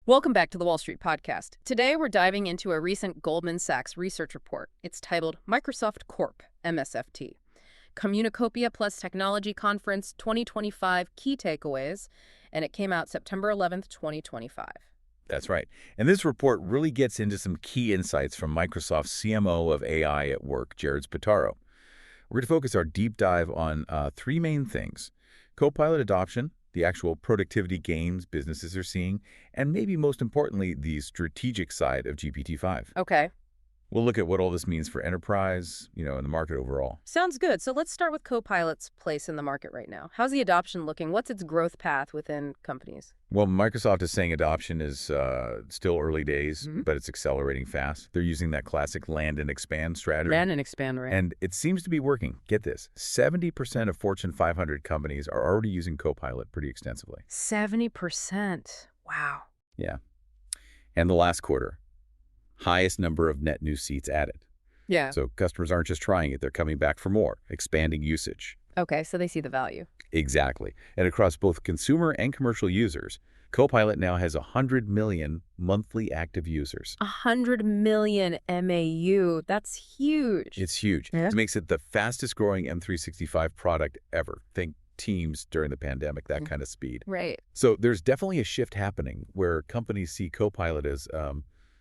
Welcome back to the Wall Street Podcast. Today, we're diving into a recent Goldman Sachs research report. It's titled Microsoft Corp, MSFT. Communicopia Plus Technology Conference 2025 Key Takeaways, and it came out September 11th, 2025. That's right. And this report really gets into some key insights from Microsoft's CMO of AI at Work, Jared Spataro. We're going to focus our deep dive on three main things: Copilot adoption, the actual productivity gains businesses are seeing, and maybe most importantly, the strategic side of GPT-5. Okay. We'll look at what all this means for enterprise, and the market overall. Sounds good. So let's start with Copilot's place in the market right now. How's the adoption looking? What's its growth path within companies? Well, Microsoft is saying adoption is still early days, but it's accelerating fast. They're using that classic land and expand strategy. Land and expand, right? And it seems to be working. Get this, 70% of Fortune 500 companies are already using Copilot pretty extensively. 70%. Wow. Yeah. And the last quarter, highest number of net new seats added. Yeah. So customers aren't just trying it, they're coming back for more, expanding usage. Okay, so they see the value. Exactly. And across both consumer and commercial users, Copilot now has 100 million monthly active users. 100 million MAU. That's huge. It's huge. Yeah. It makes it the fastest growing M365 product ever. Think Teams during the pandemic, that kind of speed. Right. So there's definitely a shift happening where companies see Copilot as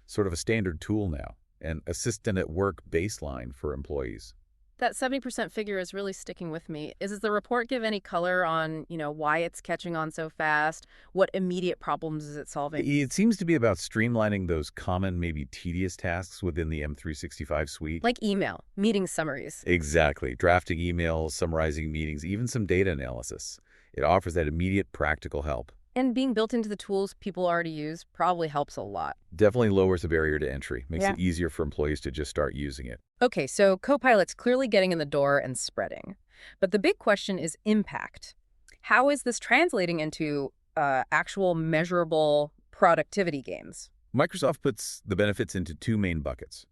sort of a standard tool now, an assistant at work baseline for employees. That 70% figure is really sticking with me. Does the report give any color on, why it's catching on so fast? What immediate problems is it solving? It seems to be about streamlining those common, maybe tedious tasks within the M365 suite. Like email, meeting summaries. Exactly. Drafting emails, summarizing meetings, even some data analysis. It offers that immediate practical help. And being built into the tools people already use probably helps a lot. Definitely lowers the barrier to entry. Makes Yeah. it easier for employees to just start using it. Okay, so Copilot's clearly getting in the door and spreading. But the big question is impact. How is this translating into actual measurable productivity gains? Microsoft puts the benefits into two main buckets: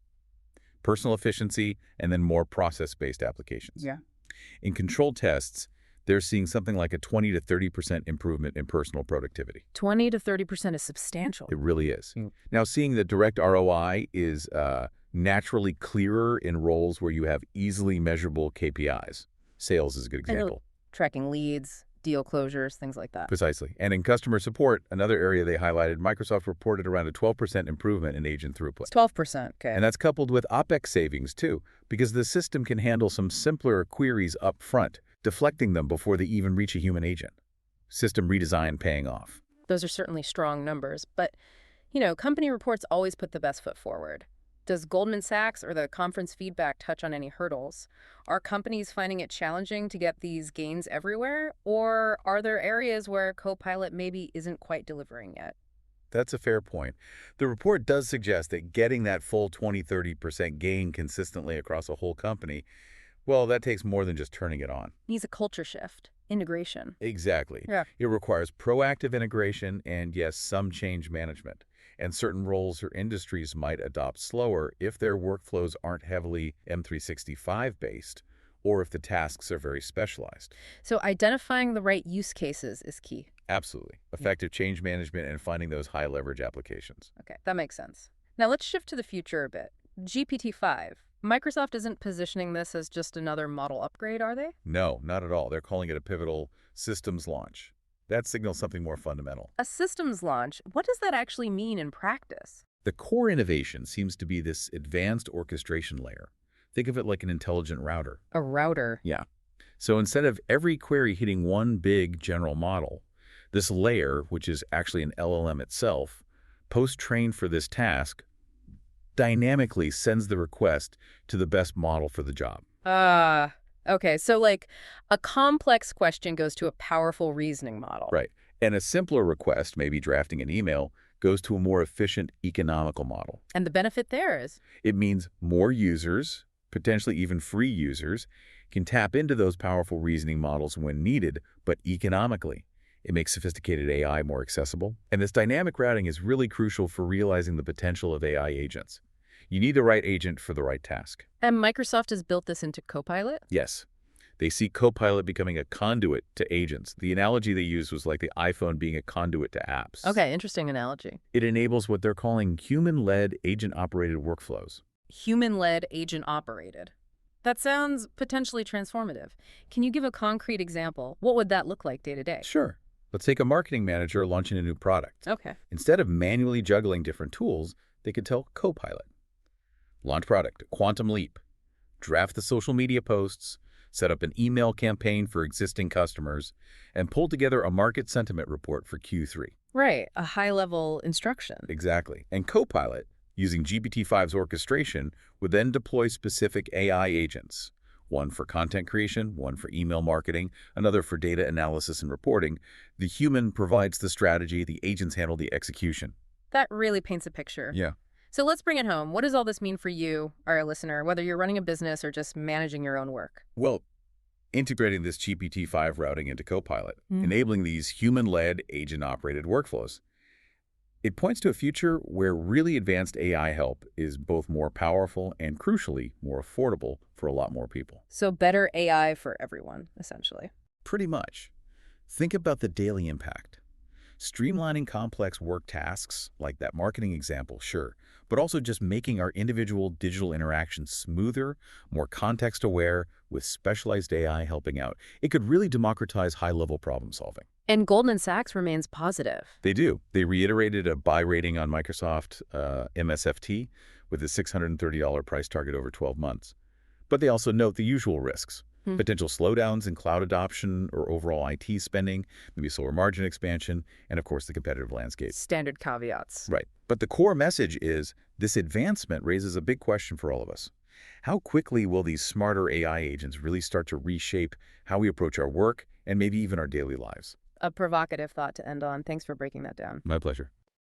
personal efficiency and then more process-based applications. Yeah. In controlled tests, they're seeing something like a 20 to 30% improvement in personal productivity. 20 to 30% is substantial. It really is. Now, seeing the direct ROI is naturally clearer in roles where you have easily measurable KPIs. Sales is a good example. Tracking leads, deal closures, things like that. Precisely. And in customer support, another area they highlighted, Microsoft reported around a 12% improvement in agent throughput. It's 12%, okay. And that's coupled with OpEx savings, too, because the system can handle some simpler queries up front, deflecting them before they even reach a human agent. System redesign paying off. Those are certainly strong numbers, but, company reports always put the best foot forward. Does Goldman Sachs or the conference feedback touch on any hurdles? Are companies finding it challenging to get these gains everywhere, or are there areas where Copilot maybe isn't quite delivering yet? That's a fair point. The report does suggest that getting that full 20-30% gain consistently across a whole company, well, that takes more than just turning it on. Needs a culture shift, integration. Exactly. Yeah. It requires proactive integration and, yes, some change management. And certain roles or industries might adopt slower if their workflows aren't heavily M365-based or if the tasks are very specialized. So identifying the right use cases is key. Absolutely. Effective change management and finding those high-leverage applications. Okay, that makes sense. Now let's shift to the future a bit. GPT-5. Microsoft isn't positioning this as just another model upgrade, are they? No, not at all. They're calling it a pivotal systems launch. That signals something more fundamental. A systems launch, what does that actually mean in practice? The core innovation seems to be this advanced orchestration layer. Think of it like an intelligent router. A router. Yeah. So instead of every query hitting one big general model, this layer, which is actually an LLM itself, post-trained for this task, dynamically sends the request to the best model for the job. Okay, so like a complex question goes to a powerful reasoning model. Right. And a simpler request, maybe drafting an email, goes to a more efficient economical model. And the benefit there is? It means more users, potentially even free users, can tap into those powerful reasoning models when needed, but economically. It makes sophisticated AI more accessible. And this dynamic routing is really crucial for realizing the potential of AI agents. You need the right agent for the right task. And Microsoft has built this into Copilot? Yes. They see Copilot becoming a conduit to agents. The analogy they used was like the iPhone being a conduit to apps. Okay, interesting analogy. It enables what they're calling human-led agent-operated workflows. Human-led, agent-operated. That sounds potentially transformative. Can you give a concrete example? What would that look like day to day? Sure. Let's take a marketing manager launching a new product. Okay. Instead of manually juggling different tools, they could tell Copilot, launch product, quantum leap, draft the social media posts, set up an email campaign for existing customers, and pull together a market sentiment report for Q3. Right, a high-level instruction. Exactly. And Copilot, using GPT-5's orchestration, would then deploy specific AI agents, one for content creation, one for email marketing, another for data analysis and reporting. The human provides the strategy, the agents handle the execution. That really paints a picture. Yeah. So let's bring it home. What does all this mean for you, our listener, whether you're running a business or just managing your own work? Well, integrating this GPT-5 routing into Copilot, enabling these human-led, agent-operated workflows, it points to a future where really advanced AI help is both more powerful and, crucially, more affordable for a lot more people. So better AI for everyone, essentially. Pretty much. Think about the daily impact. Streamlining complex work tasks, like that marketing example, sure, but also just making our individual digital interactions smoother, more context-aware, with specialized AI helping out. It could really democratize high-level problem solving. And Goldman Sachs remains positive. They do. They reiterated a buy rating on Microsoft MSFT with a $630 price target over 12 months. But they also note the usual risks. Potential slowdowns in cloud adoption or overall IT spending, maybe slower margin expansion, and of course the competitive landscape. Standard caveats. Right. But the core message is this advancement raises a big question for all of us. How quickly will these smarter AI agents really start to reshape how we approach our work and maybe even our daily lives? A provocative thought to end on. Thanks for breaking that down. My pleasure.